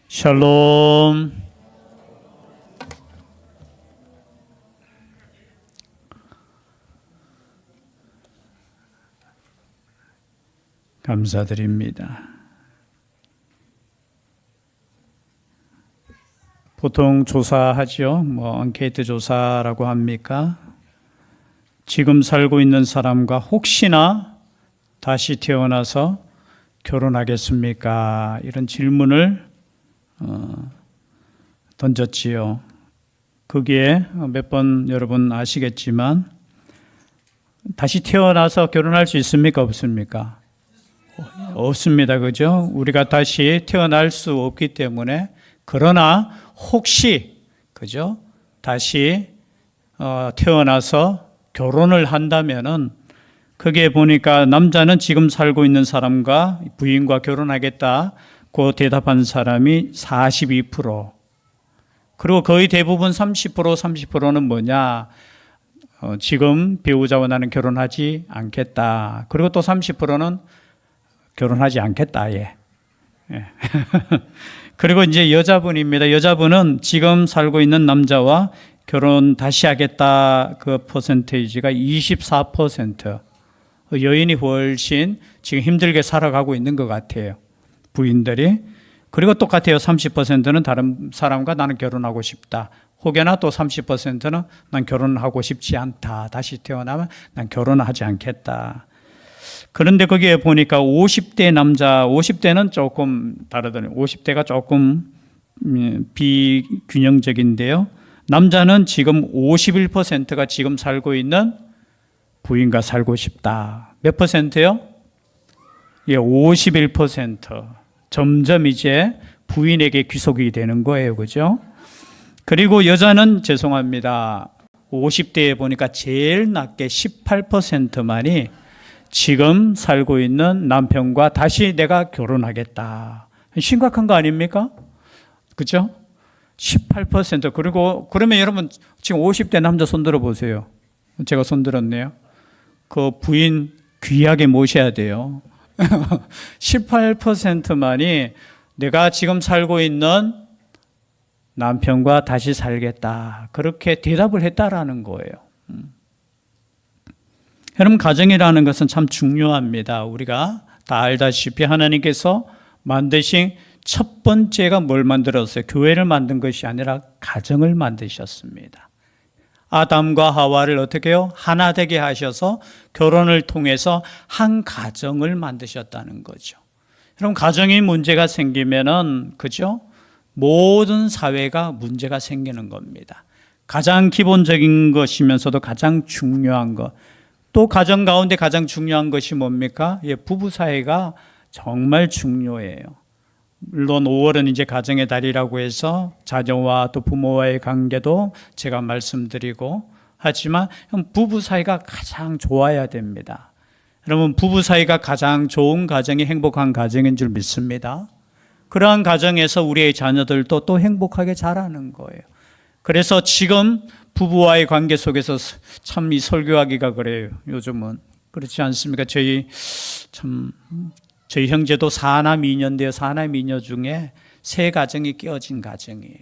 샬롬. 감사드립니다. 보통 조사하죠. 앙케이트 조사라고 합니까? 지금 살고 있는 사람과 혹시나 다시 태어나서 결혼하겠습니까? 이런 질문을 던졌지요. 거기에 몇 번 여러분 아시겠지만 다시 태어나서 결혼할 수 있습니까? 없습니까? 없습니다. 그죠? 우리가 다시 태어날 수 없기 때문에, 그러나 혹시, 그죠? 다시 태어나서 결혼을 한다면은, 거기에 보니까 남자는 지금 살고 있는 사람과 부인과 결혼하겠다 고 대답한 사람이 42%. 그리고 거의 대부분 30%는 뭐냐? 지금 배우자와 나는 결혼하지 않겠다. 그리고 또 30%는 결혼하지 않겠다. 예. 그리고 이제 여자분입니다. 여자분은 지금 살고 있는 남자와 결혼 다시 하겠다. 그 퍼센테이지가 24%. 여인이 훨씬 지금 힘들게 살아가고 있는 것 같아요. 부인들이. 그리고 똑같아요. 30%는 다른 사람과 나는 결혼하고 싶다. 혹여나 또 30%는 난 결혼하고 싶지 않다. 다시 태어나면 난 결혼하지 않겠다. 그런데 거기에 보니까 50대 남자, 50대는 조금 다르더라고요. 50대가 조금 비균형적인데요. 남자는 지금 51%가 지금 살고 있는 부인과 살고 싶다. 몇 퍼센트요? 예, 51%. 점점 이제 부인에게 귀속이 되는 거예요. 그죠? 그리고 여자는 죄송합니다. 50대에 보니까 제일 낮게 18%만이 지금 살고 있는 남편과 다시 내가 결혼하겠다. 심각한 거 아닙니까? 그죠? 18%. 그리고 그러면 여러분 지금 50대 남자 손 들어 보세요. 제가 손 들었네요. 그 부인 귀하게 모셔야 돼요. 18%만이 내가 지금 살고 있는 남편과 다시 살겠다. 그렇게 대답을 했다라는 거예요. 여러분, 가정이라는 것은 참 중요합니다. 우리가 다 알다시피 하나님께서 만드신 첫 번째가 뭘 만들었어요? 교회를 만든 것이 아니라 가정을 만드셨습니다. 아담과 하와를 어떻게 해요? 하나 되게 하셔서 결혼을 통해서 한 가정을 만드셨다는 거죠. 여러분, 가정이 문제가 생기면은, 그죠? 모든 사회가 문제가 생기는 겁니다. 가장 기본적인 것이면서도 가장 중요한 것. 또 가정 가운데 가장 중요한 것이 뭡니까? 예, 부부 사이가 정말 중요해요. 물론 5월은 이제 가정의 달이라고 해서 자녀와 또 부모와의 관계도 제가 말씀드리고 하지만 부부 사이가 가장 좋아야 됩니다. 여러분, 부부 사이가 가장 좋은 가정이 행복한 가정인 줄 믿습니다. 그러한 가정에서 우리의 자녀들도 또 행복하게 자라는 거예요. 그래서 지금 부부와의 관계 속에서 참 이 설교하기가 그래요. 요즘은 그렇지 않습니까? 저희 형제도 4남 2녀인데요. 4남 2녀 중에 3가정이 깨어진 가정이에요.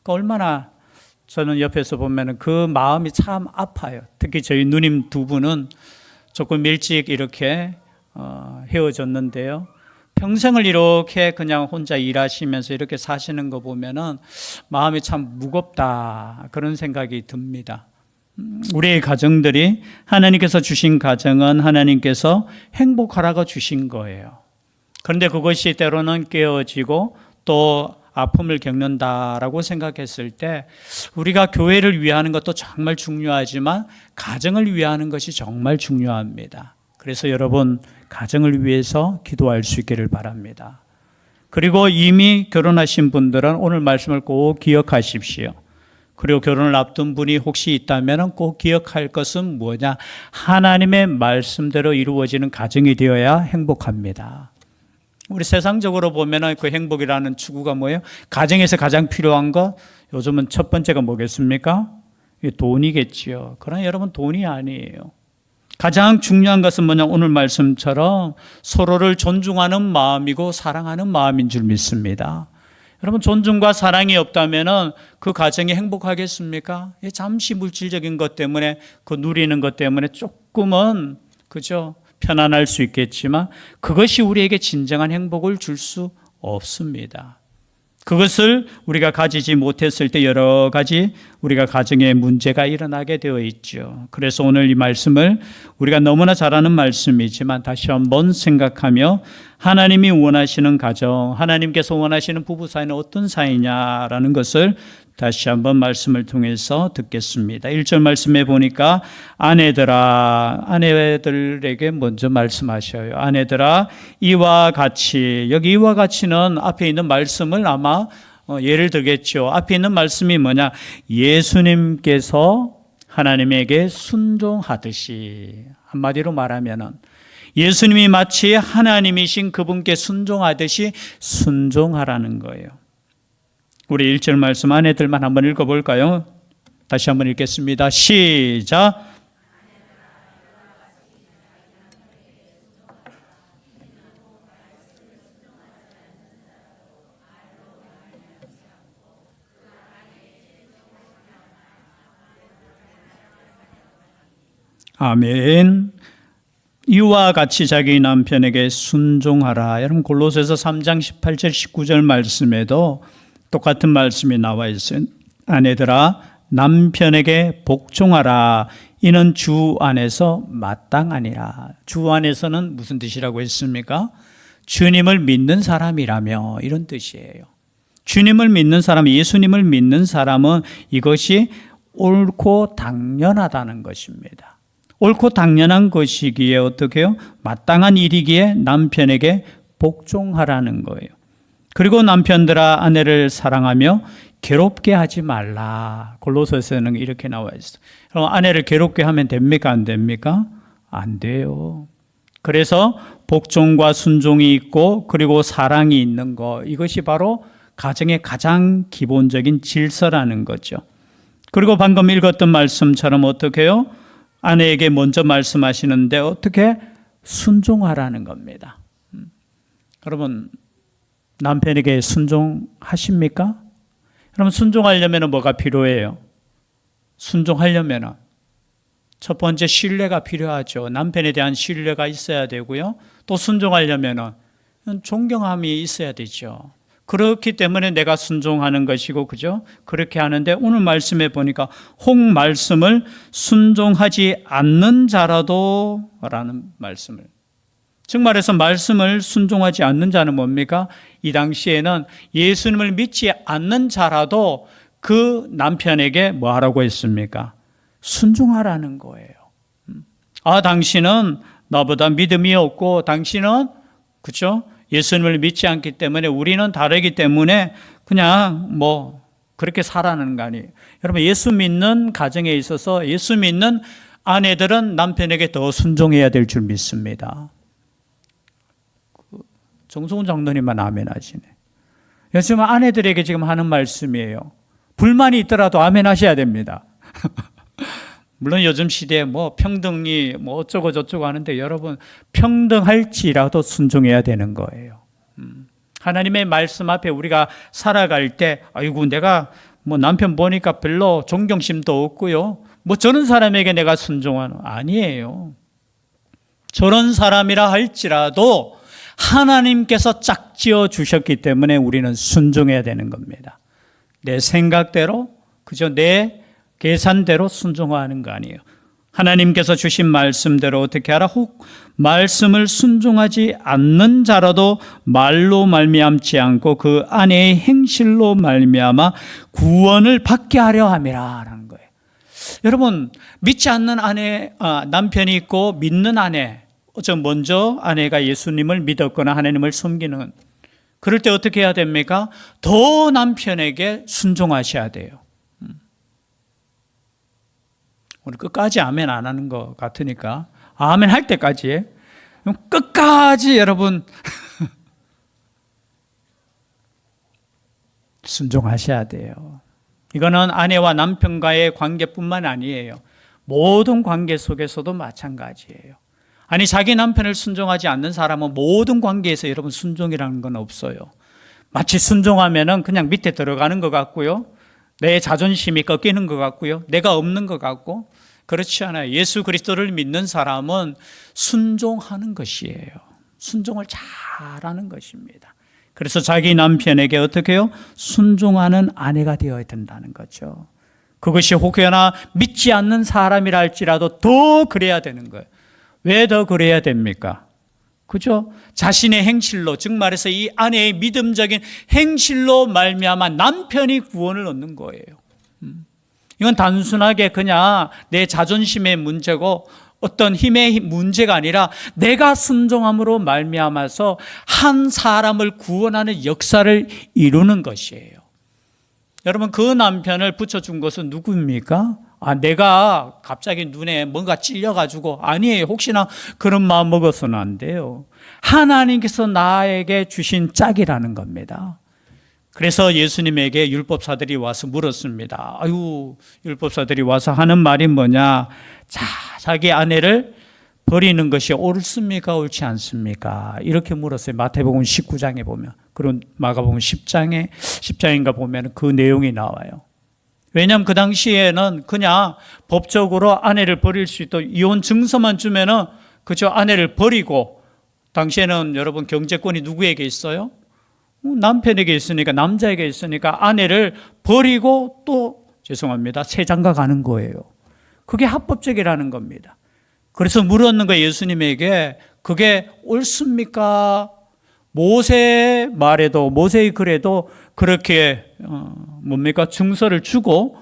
그러니까 얼마나 저는 옆에서 보면 그 마음이 참 아파요. 특히 저희 누님 2분은 조금 일찍 이렇게 헤어졌는데요. 평생을 이렇게 그냥 혼자 일하시면서 이렇게 사시는 거 보면은 마음이 참 무겁다, 그런 생각이 듭니다. 우리의 가정들이, 하나님께서 주신 가정은 하나님께서 행복하라고 주신 거예요. 그런데 그것이 때로는 깨어지고 또 아픔을 겪는다라고 생각했을 때 우리가 교회를 위하는 것도 정말 중요하지만 가정을 위하는 것이 정말 중요합니다. 그래서 여러분, 가정을 위해서 기도할 수 있기를 바랍니다. 그리고 이미 결혼하신 분들은 오늘 말씀을 꼭 기억하십시오. 그리고 결혼을 앞둔 분이 혹시 있다면 꼭 기억할 것은 뭐냐? 하나님의 말씀대로 이루어지는 가정이 되어야 행복합니다. 우리 세상적으로 보면 그 행복이라는 추구가 뭐예요? 가정에서 가장 필요한 거, 요즘은 첫 번째가 뭐겠습니까? 돈이겠지요. 그러나 여러분, 돈이 아니에요. 가장 중요한 것은 뭐냐? 오늘 말씀처럼 서로를 존중하는 마음이고 사랑하는 마음인 줄 믿습니다. 여러분, 존중과 사랑이 없다면 그 가정이 행복하겠습니까? 잠시 물질적인 것 때문에, 그 누리는 것 때문에 조금은, 그죠? 편안할 수 있겠지만 그것이 우리에게 진정한 행복을 줄 수 없습니다. 그것을 우리가 가지지 못했을 때 여러 가지 우리가 가정에 문제가 일어나게 되어 있죠. 그래서 오늘 이 말씀을 우리가 너무나 잘 아는 말씀이지만 다시 한번 생각하며 하나님이 원하시는 가정, 하나님께서 원하시는 부부 사이는 어떤 사이냐라는 것을 다시 한번 말씀을 통해서 듣겠습니다. 1절 말씀에 보니까 아내들아, 아내들에게 먼저 말씀하셔요. 아내들아, 이와 같이, 여기 이와 같이는 앞에 있는 말씀을 아마 예를 들겠죠. 앞에 있는 말씀이 뭐냐? 예수님께서 하나님에게 순종하듯이, 한마디로 말하면은 예수님이 마치 하나님이신 그분께 순종하듯이 순종하라는 거예요. 우리 1절 말씀 아내들만 한번 읽어볼까요? 다시 한번 읽겠습니다. 시작. 아멘. 이와 같이 자기 남편에게 순종하라. 여러분 골로새서 3장 18절 19절 말씀에도 똑같은 말씀이 나와 있어요. 아내들아, 남편에게 복종하라. 이는 주 안에서 마땅하니라. 주 안에서는 무슨 뜻이라고 했습니까? 주님을 믿는 사람이라며, 이런 뜻이에요. 주님을 믿는 사람, 예수님을 믿는 사람은 이것이 옳고 당연하다는 것입니다. 옳고 당연한 것이기에 어떻게 해요? 마땅한 일이기에 남편에게 복종하라는 거예요. 그리고 남편들아, 아내를 사랑하며 괴롭게 하지 말라. 골로새서는 이렇게 나와 있어요. 그럼 아내를 괴롭게 하면 됩니까? 안 됩니까? 안 돼요. 그래서 복종과 순종이 있고 그리고 사랑이 있는 것, 이것이 바로 가정의 가장 기본적인 질서라는 거죠. 그리고 방금 읽었던 말씀처럼 어떻게 해요? 아내에게 먼저 말씀하시는데 어떻게? 순종하라는 겁니다. 여러분, 남편에게 순종하십니까? 여러분, 순종하려면 뭐가 필요해요? 순종하려면 첫 번째 신뢰가 필요하죠. 남편에 대한 신뢰가 있어야 되고요. 또 순종하려면 존경함이 있어야 되죠. 그렇기 때문에 내가 순종하는 것이고, 그죠? 그렇게 하는데 오늘 말씀에 보니까 혹 말씀을 순종하지 않는 자라도 라는 말씀을, 즉 말해서 말씀을 순종하지 않는 자는 뭡니까? 이 당시에는 예수님을 믿지 않는 자라도 그 남편에게 뭐 하라고 했습니까? 순종하라는 거예요. 아, 당신은 나보다 믿음이 없고 당신은, 그렇죠? 예수님을 믿지 않기 때문에 우리는 다르기 때문에 그냥 뭐 그렇게 살아가는 거 아니에요. 여러분, 예수 믿는 가정에 있어서 예수 믿는 아내들은 남편에게 더 순종해야 될 줄 믿습니다. 정성훈 장로님만 아멘 하시네. 요즘 아내들에게 지금 하는 말씀이에요. 불만이 있더라도 아멘 하셔야 됩니다. 물론 요즘 시대에 뭐 평등이 뭐 어쩌고 저쩌고 하는데 여러분, 평등할지라도 순종해야 되는 거예요. 하나님의 말씀 앞에 우리가 살아갈 때, 아이고 내가 뭐 남편 보니까 별로 존경심도 없고요, 뭐 저런 사람에게 내가 순종하는, 아니에요. 저런 사람이라 할지라도 하나님께서 짝지어 주셨기 때문에 우리는 순종해야 되는 겁니다. 내 생각대로, 그저 내 계산대로 순종하는 거 아니에요. 하나님께서 주신 말씀대로 어떻게 하라? 혹 말씀을 순종하지 않는 자라도 말로 말미암지 않고 그 아내의 행실로 말미암아 구원을 받게 하려 함이라라는 거예요. 여러분, 믿지 않는 남편이 있고 믿는 아내, 먼저 아내가 예수님을 믿었거나 하나님을 섬기는, 그럴 때 어떻게 해야 됩니까? 더 남편에게 순종하셔야 돼요. 오늘 끝까지 아멘 안 하는 것 같으니까 아멘 할 때까지, 끝까지 여러분 순종하셔야 돼요. 이거는 아내와 남편과의 관계뿐만 아니에요. 모든 관계 속에서도 마찬가지예요. 아니, 자기 남편을 순종하지 않는 사람은 모든 관계에서 여러분 순종이라는 건 없어요. 마치 순종하면은 그냥 밑에 들어가는 것 같고요. 내 자존심이 꺾이는 것 같고요. 내가 없는 것 같고. 그렇지 않아요. 예수 그리스도를 믿는 사람은 순종하는 것이에요. 순종을 잘하는 것입니다. 그래서 자기 남편에게 어떻게 해요? 순종하는 아내가 되어야 된다는 거죠. 그것이 혹여나 믿지 않는 사람이라 할지라도 더 그래야 되는 거예요. 왜 더 그래야 됩니까? 그죠? 자신의 행실로, 즉 말해서 이 아내의 믿음적인 행실로 말미암아 남편이 구원을 얻는 거예요. 이건 단순하게 그냥 내 자존심의 문제고 어떤 힘의 문제가 아니라 내가 순종함으로 말미암아서 한 사람을 구원하는 역사를 이루는 것이에요. 여러분, 그 남편을 붙여준 것은 누구입니까? 내가 갑자기 눈에 뭔가 찔려가지고, 아니에요. 혹시나 그런 마음 먹어서는 안 돼요. 하나님께서 나에게 주신 짝이라는 겁니다. 그래서 예수님에게 율법사들이 와서 물었습니다. 율법사들이 와서 하는 말이 뭐냐? 자기 아내를 버리는 것이 옳습니까? 옳지 않습니까? 이렇게 물었어요. 마태복음 19장에 보면. 그런 마가복음 10장인가 보면 그 내용이 나와요. 왜냐하면 그 당시에는 그냥 법적으로 아내를 버릴 수 있도록 이혼 증서만 주면은 그저 아내를 버리고, 당시에는 여러분 경제권이 누구에게 있어요? 남편에게 있으니까, 남자에게 있으니까 아내를 버리고 또 새 장가 가는 거예요. 그게 합법적이라는 겁니다. 그래서 물었는 거예요. 예수님에게 그게 옳습니까? 모세의 말에도, 모세의 글에도 그렇게 증서를 주고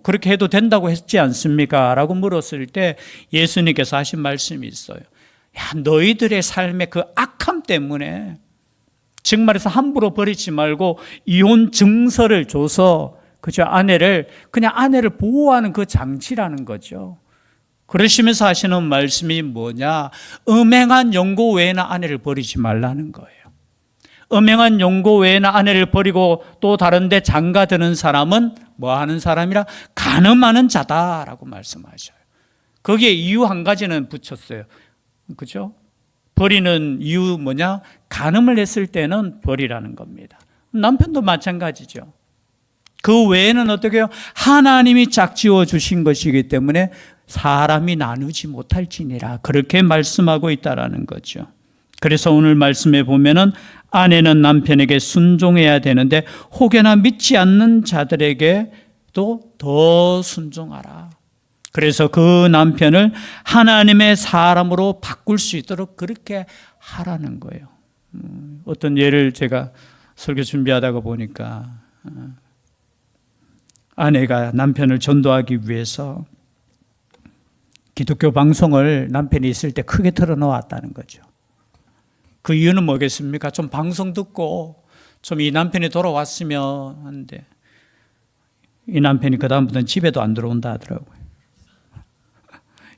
그렇게 해도 된다고 했지 않습니까? 라고 물었을 때 예수님께서 하신 말씀이 있어요. 너희들의 삶의 그 악함 때문에, 즉 말해서 함부로 버리지 말고 이혼 증서를 줘서 그냥 아내를 보호하는 그 장치라는 거죠. 그러시면서 하시는 말씀이 뭐냐? 음행한 연고 외에는 아내를 버리지 말라는 거예요. 음행한 연고 외에는 아내를 버리고 또 다른 데 장가드는 사람은 뭐 하는 사람이라? 간음하는 자다라고 말씀하셔요. 거기에 이유 한 가지는 붙였어요. 그죠? 버리는 이유 뭐냐? 간음을 했을 때는 버리라는 겁니다. 남편도 마찬가지죠. 그 외에는 어떻게 해요? 하나님이 짝지어 주신 것이기 때문에 사람이 나누지 못할지니라, 그렇게 말씀하고 있다라는 거죠. 그래서 오늘 말씀에 보면은 아내는 남편에게 순종해야 되는데 혹여나 믿지 않는 자들에게도 더 순종하라. 그래서 그 남편을 하나님의 사람으로 바꿀 수 있도록 그렇게 하라는 거예요. 어떤 예를 제가 설교 준비하다가 보니까 아내가 남편을 전도하기 위해서 기독교 방송을 남편이 있을 때 크게 틀어놓았다는 거죠. 그 이유는 뭐겠습니까? 좀 방송 듣고 좀 이 남편이 돌아왔으면 하는데, 이 남편이 그다음부터는 집에도 안 들어온다 하더라고요.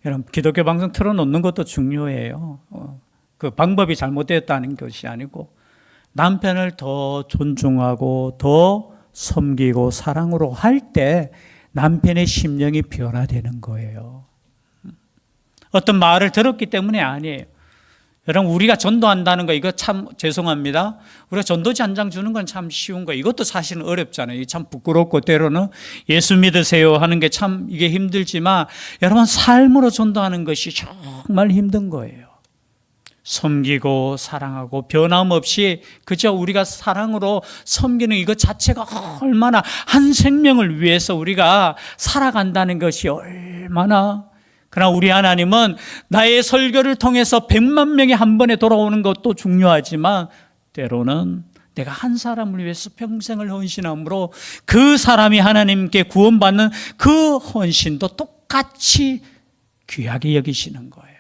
여러분, 기독교 방송 틀어놓는 것도 중요해요. 그 방법이 잘못되었다는 것이 아니고 남편을 더 존중하고 더 섬기고 사랑으로 할 때 남편의 심령이 변화되는 거예요. 어떤 말을 들었기 때문에 아니에요. 여러분, 우리가 전도한다는 거, 이거 참 죄송합니다. 우리가 전도지 한 장 주는 건 참 쉬운 거, 이것도 사실은 어렵잖아요. 이게 참 부끄럽고 때로는 예수 믿으세요 하는 게 참 이게 힘들지만, 여러분, 삶으로 전도하는 것이 정말 힘든 거예요. 섬기고 사랑하고 변함없이 그저 우리가 사랑으로 섬기는 이것 자체가 얼마나, 한 생명을 위해서 우리가 살아간다는 것이 얼마나. 그러나 우리 하나님은 나의 설교를 통해서 100만 명이 한 번에 돌아오는 것도 중요하지만 때로는 내가 한 사람을 위해서 평생을 헌신함으로 그 사람이 하나님께 구원받는 그 헌신도 똑같이 귀하게 여기시는 거예요.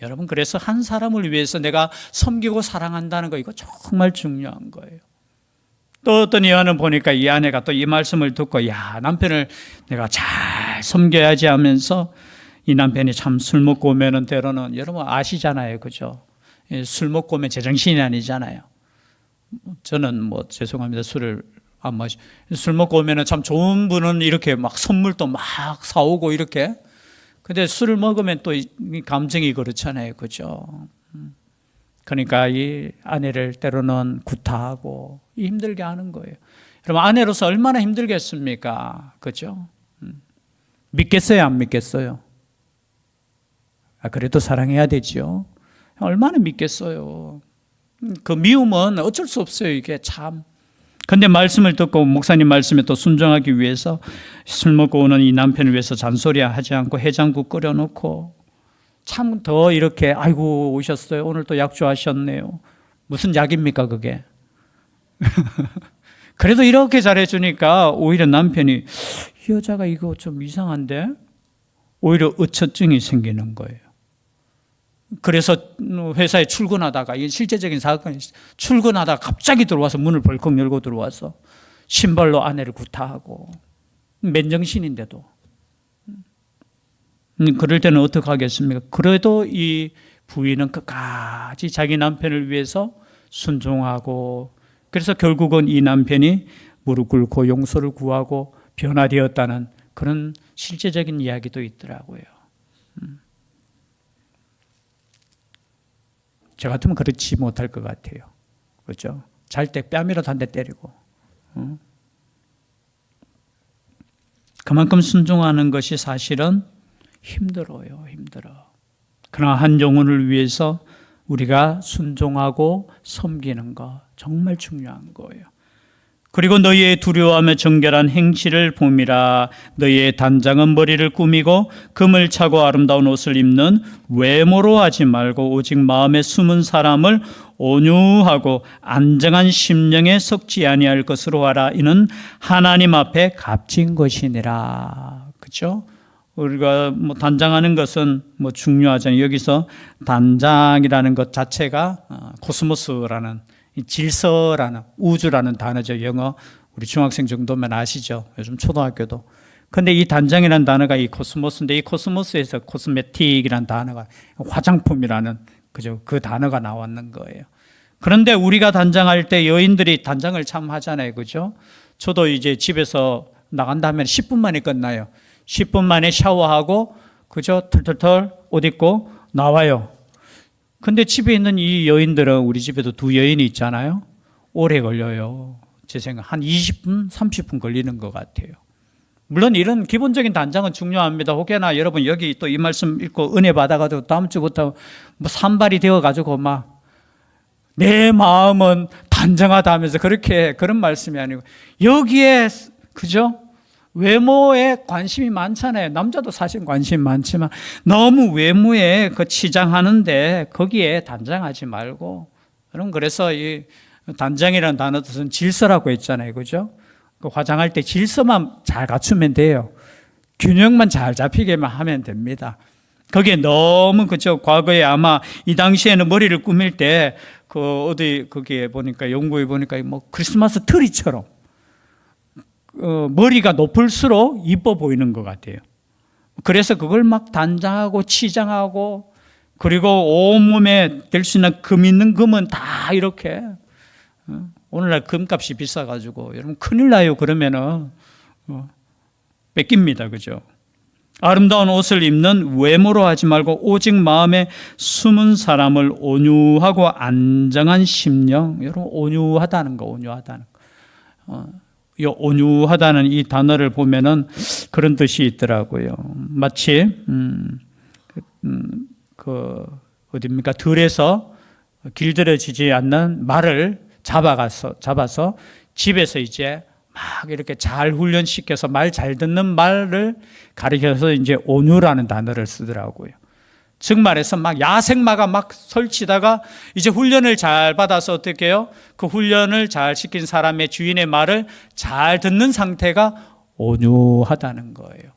여러분, 그래서 한 사람을 위해서 내가 섬기고 사랑한다는 거, 이거 정말 중요한 거예요. 또 어떤 여인은 보니까 이 아내가 또 이 말씀을 듣고, 남편을 내가 잘 섬겨야지 하면서, 이 남편이 참 술 먹고 오면은 때로는 여러분 아시잖아요. 그죠? 술 먹고 오면 제정신이 아니잖아요. 저는 죄송합니다. 술을 안 술 먹고 오면은 참 좋은 분은 이렇게 막 선물도 막 사오고 이렇게 근데 술을 먹으면 또 이 감정이 그렇잖아요. 그죠? 그러니까 이 아내를 때로는 구타하고 힘들게 하는 거예요. 여러분, 아내로서 얼마나 힘들겠습니까? 그죠? 믿겠어요? 안 믿겠어요? 그래도 사랑해야 되죠. 얼마나 믿겠어요? 그 미움은 어쩔 수 없어요. 이게 참. 근데 말씀을 듣고 목사님 말씀에 또 순종하기 위해서 술 먹고 오는 이 남편을 위해서 잔소리하지 않고 해장국 끓여놓고 참 더 이렇게 아이고 오셨어요. 오늘 또 약주하셨네요. 무슨 약입니까 그게? 그래도 이렇게 잘해주니까 오히려 남편이 이 여자가 이거 좀 이상한데? 오히려 의처증이 생기는 거예요. 그래서 회사에 출근하다가, 이게 실제적인 사건이 출근하다가 갑자기 들어와서 문을 벌컥 열고 들어와서 신발로 아내를 구타하고, 맨정신인데도. 그럴 때는 어떻게 하겠습니까? 그래도 이 부인은 끝까지 자기 남편을 위해서 순종하고, 그래서 결국은 이 남편이 무릎 꿇고 용서를 구하고 변화되었다는 그런 실제적인 이야기도 있더라고요. 저 같으면 그렇지 못할 것 같아요. 그렇죠? 잘 때 뺨이라도 한 대 때리고. 그만큼 순종하는 것이 사실은 힘들어요. 힘들어. 그러나 한 영혼을 위해서 우리가 순종하고 섬기는 거 정말 중요한 거예요. 그리고 너희의 두려워하며 정결한 행실을 봄이라. 너희의 단장은 머리를 꾸미고 금을 차고 아름다운 옷을 입는 외모로 하지 말고 오직 마음에 숨은 사람을 온유하고 안정한 심령에 섞지 아니할 것으로 하라. 이는 하나님 앞에 값진 것이니라. 그렇죠? 우리가 뭐 단장하는 것은 뭐 중요하잖아요. 여기서 단장이라는 것 자체가 코스모스라는 질서라는 우주라는 단어죠. 영어 우리 중학생 정도면 아시죠? 요즘 초등학교도. 근데 이 단장이라는 단어가 이 코스모스인데 이 코스모스에서 코스메틱이라는 단어가 화장품이라는 그죠? 그 단어가 나왔는 거예요. 그런데 우리가 단장할 때 여인들이 단장을 참 하잖아요. 그죠? 저도 이제 집에서 나간다면 10분 만에 끝나요. 10분 만에 샤워하고 그죠? 털털털 옷 입고 나와요. 근데 집에 있는 이 여인들은 우리 집에도 두 여인이 있잖아요. 오래 걸려요. 제 생각 한 20분, 30분 걸리는 것 같아요. 물론 이런 기본적인 단장은 중요합니다. 혹여나 여러분 여기 또 이 말씀 읽고 은혜 받아가지고 다음 주부터 뭐 산발이 되어가지고 막 내 마음은 단정하다 하면서 그런 말씀이 아니고 여기에 그죠? 외모에 관심이 많잖아요. 남자도 사실 관심이 많지만 너무 외모에 그 치장하는데 거기에 단장하지 말고. 여러분 그래서 이 단장이라는 단어 뜻은 질서라고 했잖아요. 그죠? 그 화장할 때 질서만 잘 갖추면 돼요. 균형만 잘 잡히게만 하면 됩니다. 거기에 너무 그죠? 과거에 아마 이 당시에는 머리를 꾸밀 때 그 어디 거기에 보니까 연구해 보니까 뭐 크리스마스 트리처럼 머리가 높을수록 이뻐 보이는 것 같아요. 그래서 그걸 막 단장하고 치장하고 그리고 온몸에 될 수 있는 금 있는 금은 다 이렇게 오늘날 금값이 비싸가지고 여러분 큰일 나요. 그러면은 뺏깁니다. 그죠? 아름다운 옷을 입는 외모로 하지 말고 오직 마음에 숨은 사람을 온유하고 안정한 심령. 여러분 온유하다는 거, 온유하다는 거. 이 온유하다는 이 단어를 보면은 그런 뜻이 있더라고요. 마치 어디입니까? 들에서 길들여지지 않는 말을 잡아서 집에서 이제 막 이렇게 잘 훈련시켜서 말 잘 듣는 말을 가리켜서 이제 온유라는 단어를 쓰더라고요. 즉 말해서 막 야생마가 막 설치다가 이제 훈련을 잘 받아서 어떻게 해요? 그 훈련을 잘 시킨 사람의 주인의 말을 잘 듣는 상태가 온유하다는 거예요.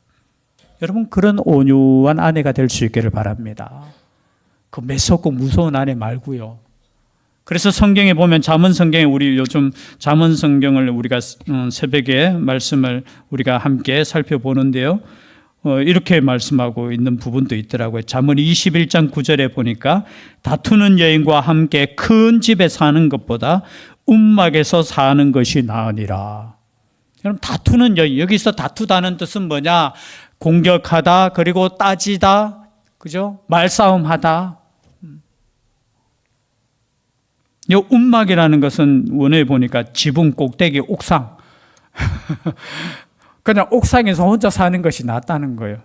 여러분 그런 온유한 아내가 될 수 있기를 바랍니다. 그 매섭고 무서운 아내 말고요. 그래서 성경에 보면 잠언 성경에 우리 요즘 잠언 성경을 우리가 새벽에 말씀을 우리가 함께 살펴보는데요. 이렇게 말씀하고 있는 부분도 있더라고요. 잠언 21장 9절에 보니까 다투는 여인과 함께 큰 집에 사는 것보다 움막에서 사는 것이 나으니라. 여러분 다투는 여인, 여기서 다투다는 뜻은 뭐냐? 공격하다, 그리고 따지다, 그죠? 말싸움하다. 이 움막이라는 것은 원어에 보니까 지붕 꼭대기 옥상. 그냥 옥상에서 혼자 사는 것이 낫다는 거예요.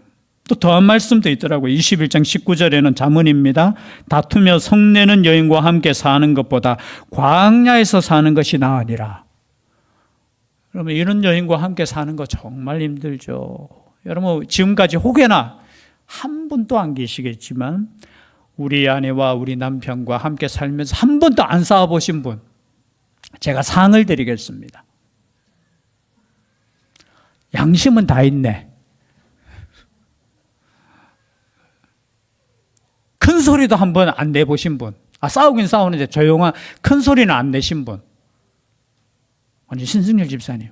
또 더한 말씀도 있더라고요. 21장 19절에는 잠언입니다. 다투며 성내는 여인과 함께 사는 것보다 광야에서 사는 것이 나으니라. 그러면 이런 여인과 함께 사는 거 정말 힘들죠. 여러분 지금까지 혹여나 한 분도 안 계시겠지만 우리 아내와 우리 남편과 함께 살면서 한 번도 안 싸워보신 분, 제가 상을 드리겠습니다. 양심은 다 있네. 큰 소리도 한 번 안 내보신 분, 싸우긴 싸우는데 조용한 큰 소리는 안 내신 분. 아니, 신승열 집사님.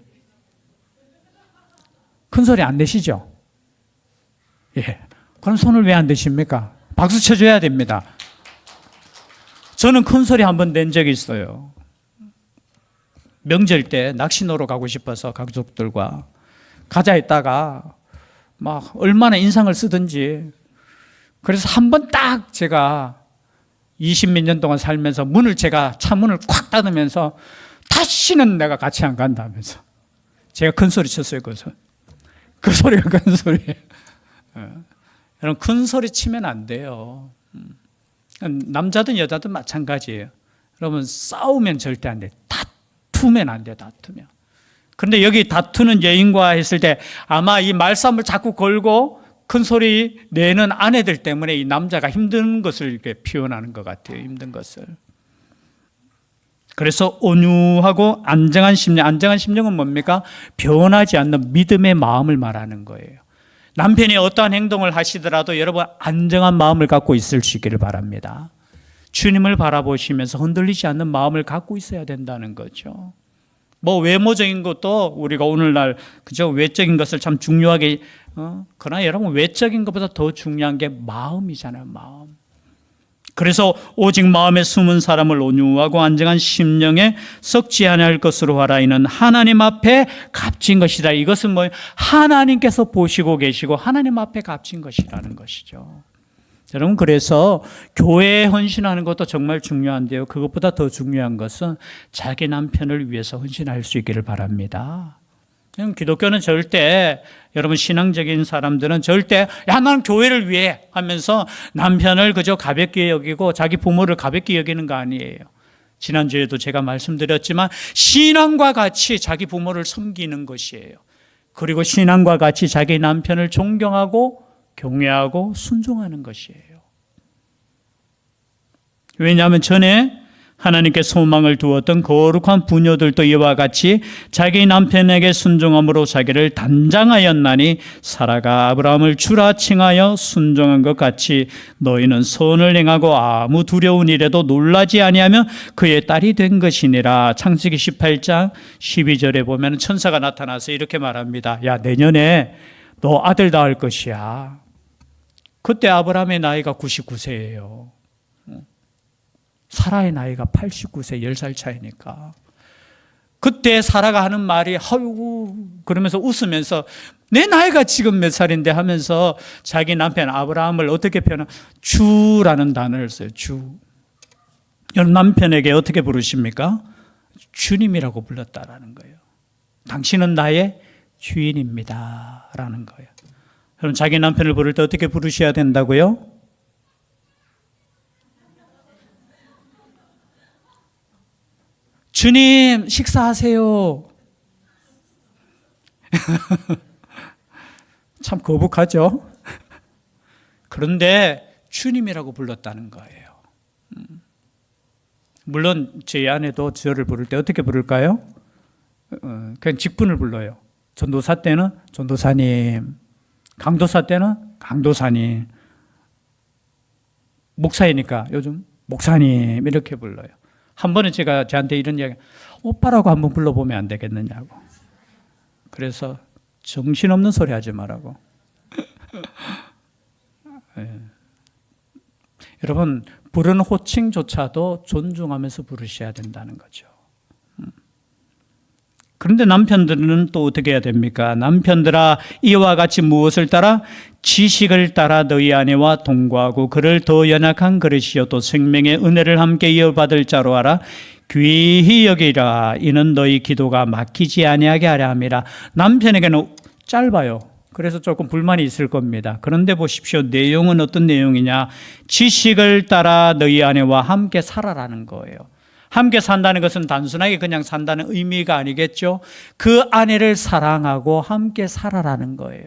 큰 소리 안 내시죠? 예. 그럼 손을 왜 안 드십니까? 박수 쳐줘야 됩니다. 저는 큰 소리 한 번 낸 적이 있어요. 명절 때 낚시노러 가고 싶어서 가족들과 가자 했다가 막 얼마나 인상을 쓰든지, 그래서 한 번 딱 제가 20몇 년 동안 살면서 제가 차문을 콱 닫으면서 다시는 내가 같이 안 간다면서 제가 큰 소리 쳤어요. 그 소리가 큰 소리예요. 여러분 큰 소리 치면 안 돼요. 남자든 여자든 마찬가지예요. 여러분 싸우면 절대 안 돼요. 다투면 안 돼요. 다투면. 그런데 여기 다투는 여인과 했을 때 아마 이 말싸움을 자꾸 걸고 큰 소리 내는 아내들 때문에 이 남자가 힘든 것을 이렇게 표현하는 것 같아요. 힘든 것을. 그래서 온유하고 안정한 심령. 안정한 심령은 뭡니까? 변하지 않는 믿음의 마음을 말하는 거예요. 남편이 어떠한 행동을 하시더라도 여러분 안정한 마음을 갖고 있을 수 있기를 바랍니다. 주님을 바라보시면서 흔들리지 않는 마음을 갖고 있어야 된다는 거죠. 뭐 외모적인 것도 우리가 오늘날 그죠, 외적인 것을 참 중요하게 그러나 여러분 외적인 것보다 더 중요한 게 마음이잖아요. 마음. 그래서 오직 마음에 숨은 사람을 온유하고 안정한 심령에 썩지 아니할 것으로 하라. 이는 하나님 앞에 값진 것이다. 이것은 뭐 하나님께서 보시고 계시고 하나님 앞에 값진 것이라는 것이죠. 여러분 그래서 교회에 헌신하는 것도 정말 중요한데요. 그것보다 더 중요한 것은 자기 남편을 위해서 헌신할 수 있기를 바랍니다. 기독교는 절대, 여러분 신앙적인 사람들은 절대 야 나는 교회를 위해 하면서 남편을 그저 가볍게 여기고 자기 부모를 가볍게 여기는 거 아니에요. 지난주에도 제가 말씀드렸지만 신앙과 같이 자기 부모를 섬기는 것이에요. 그리고 신앙과 같이 자기 남편을 존경하고 경외하고 순종하는 것이에요. 왜냐하면 전에 하나님께 소망을 두었던 거룩한 부녀들도 이와 같이 자기 남편에게 순종함으로 자기를 단장하였나니 사라가 아브라함을 주라 칭하여 순종한 것 같이 너희는 선을 행하고 아무 두려운 일에도 놀라지 아니하면 그의 딸이 된 것이니라. 창세기 18장 12절에 보면 천사가 나타나서 이렇게 말합니다. 야 내년에 너 아들 낳을 것이야. 그때 아브라함의 나이가 99세예요. 사라의 나이가 89세, 10살 차이니까. 그때 사라가 하는 말이 아이고 그러면서 웃으면서 내 나이가 지금 몇 살인데 하면서 자기 남편 아브라함을 어떻게 표현하냐, 주라는 단어를 써요. 주. 여러분 남편에게 어떻게 부르십니까? 주님이라고 불렀다라는 거예요. 당신은 나의 주인입니다 라는 거예요. 그럼 자기 남편을 부를 때 어떻게 부르셔야 된다고요? 주님 식사하세요. 참 거북하죠? 그런데 주님이라고 불렀다는 거예요. 물론 제 아내도 저를 부를 때 어떻게 부를까요? 그냥 직분을 불러요. 전도사 때는 전도사님, 강도사 때는 강도사님, 목사이니까 요즘 목사님 이렇게 불러요. 한 번은 제가 저한테 이런 이야기, 오빠라고 한번 불러보면 안 되겠느냐고. 그래서 정신없는 소리 하지 말라고. 네. 여러분 부르는 호칭조차도 존중하면서 부르셔야 된다는 거죠. 그런데 남편들은 또 어떻게 해야 됩니까? 남편들아 이와 같이 무엇을 따라? 지식을 따라 너희 아내와 동거하고 그를 더 연약한 그릇이요 또 생명의 은혜를 함께 이어받을 자로 하라. 귀히 여기라. 이는 너희 기도가 막히지 아니하게 하려 함이라. 남편에게는 짧아요. 그래서 조금 불만이 있을 겁니다. 그런데 보십시오. 내용은 어떤 내용이냐? 지식을 따라 너희 아내와 함께 살아라는 거예요. 함께 산다는 것은 단순하게 그냥 산다는 의미가 아니겠죠. 그 아내를 사랑하고 함께 살아라는 거예요.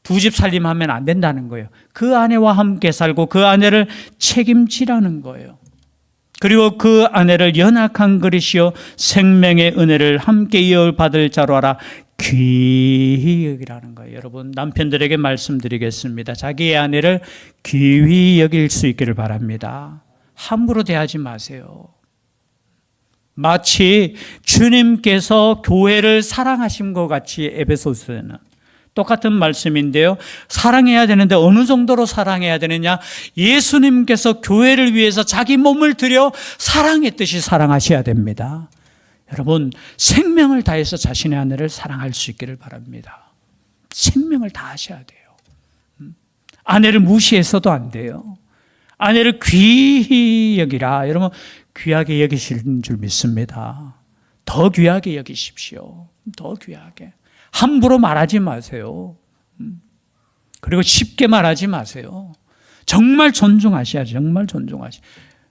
두 집 살림하면 안 된다는 거예요. 그 아내와 함께 살고 그 아내를 책임지라는 거예요. 그리고 그 아내를 연약한 그릇이요 생명의 은혜를 함께 이어받을 자로 하라. 귀히 여기라는 거예요. 여러분, 남편들에게 말씀드리겠습니다. 자기의 아내를 귀히 여길 수 있기를 바랍니다. 함부로 대하지 마세요. 마치 주님께서 교회를 사랑하신 것 같이 에베소서에는 똑같은 말씀인데요. 사랑해야 되는데 어느 정도로 사랑해야 되느냐? 예수님께서 교회를 위해서 자기 몸을 들여 사랑했듯이 사랑하셔야 됩니다. 여러분, 생명을 다해서 자신의 아내를 사랑할 수 있기를 바랍니다. 생명을 다하셔야 돼요. 아내를 무시해서도 안 돼요. 아내를 귀히 여기라. 여러분, 귀하게 여기시는 줄 믿습니다. 더 귀하게 여기십시오. 더 귀하게. 함부로 말하지 마세요. 그리고 쉽게 말하지 마세요. 정말 존중하셔야죠. 정말 존중하셔야죠.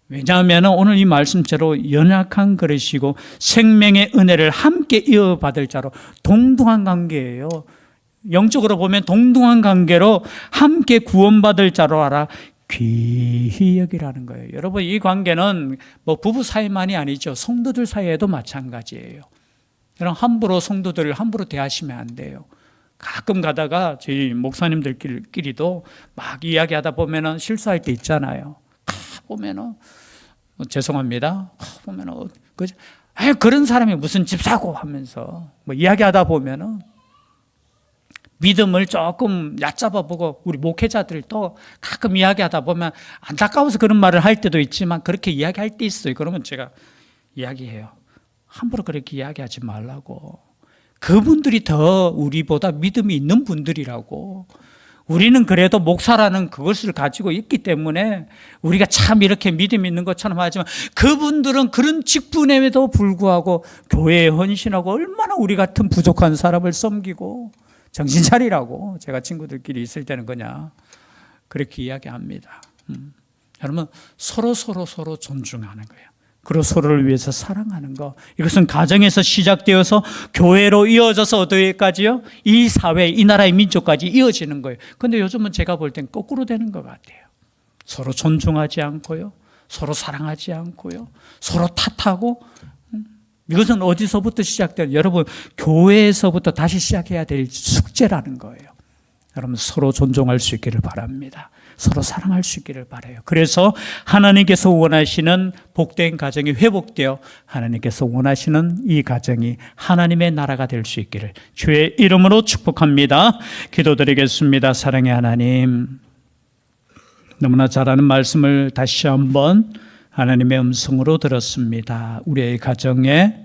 왜냐하면 오늘 이 말씀대로 연약한 그릇이고 생명의 은혜를 함께 이어받을 자로 동등한 관계예요. 영적으로 보면 동등한 관계로 함께 구원받을 자로 알아 귀히 여기라는 거예요. 여러분, 이 관계는 뭐 부부 사이만이 아니죠. 성도들 사이에도 마찬가지예요. 여러분, 함부로 성도들을 함부로 대하시면 안 돼요. 가끔 가다가 저희 목사님들끼리도 막 이야기하다 보면은 실수할 때 있잖아요. 보면은 죄송합니다. 보면은 그런 사람이 무슨 집 사고 하면서 뭐 이야기하다 보면은 믿음을 조금 얕잡아 보고 우리 목회자들도 가끔 이야기하다 보면 안타까워서 그런 말을 할 때도 있지만 그렇게 이야기할 때 있어요. 그러면 제가 이야기해요. 함부로 그렇게 이야기하지 말라고. 그분들이 더 우리보다 믿음이 있는 분들이라고. 우리는 그래도 목사라는 그것을 가지고 있기 때문에 우리가 참 이렇게 믿음 있는 것처럼 하지만 그분들은 그런 직분에도 불구하고 교회에 헌신하고 얼마나 우리 같은 부족한 사람을 섬기고 정신 차리라고 제가 친구들끼리 있을 때는 그냥 그렇게 이야기합니다. 여러분, 서로 존중하는 거예요. 그리고 서로를 위해서 사랑하는 거. 이것은 가정에서 시작되어서 교회로 이어져서 어디까지요? 이 사회, 이 나라의 민족까지 이어지는 거예요. 그런데 요즘은 제가 볼 땐 거꾸로 되는 것 같아요. 서로 존중하지 않고요. 서로 사랑하지 않고요. 서로 탓하고. 이것은 어디서부터 시작돼요? 여러분, 교회에서부터 다시 시작해야 될 숙제라는 거예요. 여러분, 서로 존중할 수 있기를 바랍니다. 서로 사랑할 수 있기를 바라요. 그래서 하나님께서 원하시는 복된 가정이 회복되어 하나님께서 원하시는 이 가정이 하나님의 나라가 될 수 있기를 주의 이름으로 축복합니다. 기도드리겠습니다. 사랑의 하나님, 너무나 잘 아는 말씀을 다시 한번 하나님의 음성으로 들었습니다. 우리의 가정에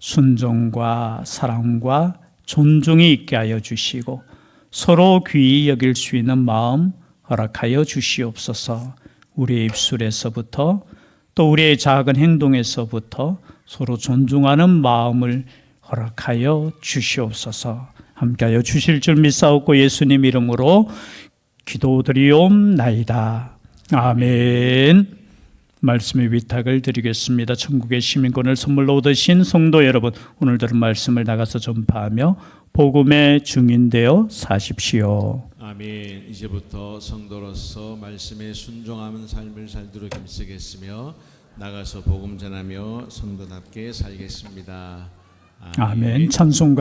순종과 사랑과 존중이 있게 하여 주시고 서로 귀히 여길 수 있는 마음 허락하여 주시옵소서. 우리의 입술에서부터 또 우리의 작은 행동에서부터 서로 존중하는 마음을 허락하여 주시옵소서. 함께하여 주실 줄 믿사옵고 예수님 이름으로 기도드리옵나이다. 아멘. 말씀의 위탁을 드리겠습니다. 천국의 시민권을 선물로 얻으신 성도 여러분, 오늘 들은 말씀을 나가서 전파하며 복음의 증인되어 사십시오. 아멘. 이제부터 성도로서 말씀에 순종하는 삶을 살도록 힘쓰겠으며 나가서 복음 전하며 성도답게 살겠습니다. 아멘. 찬송가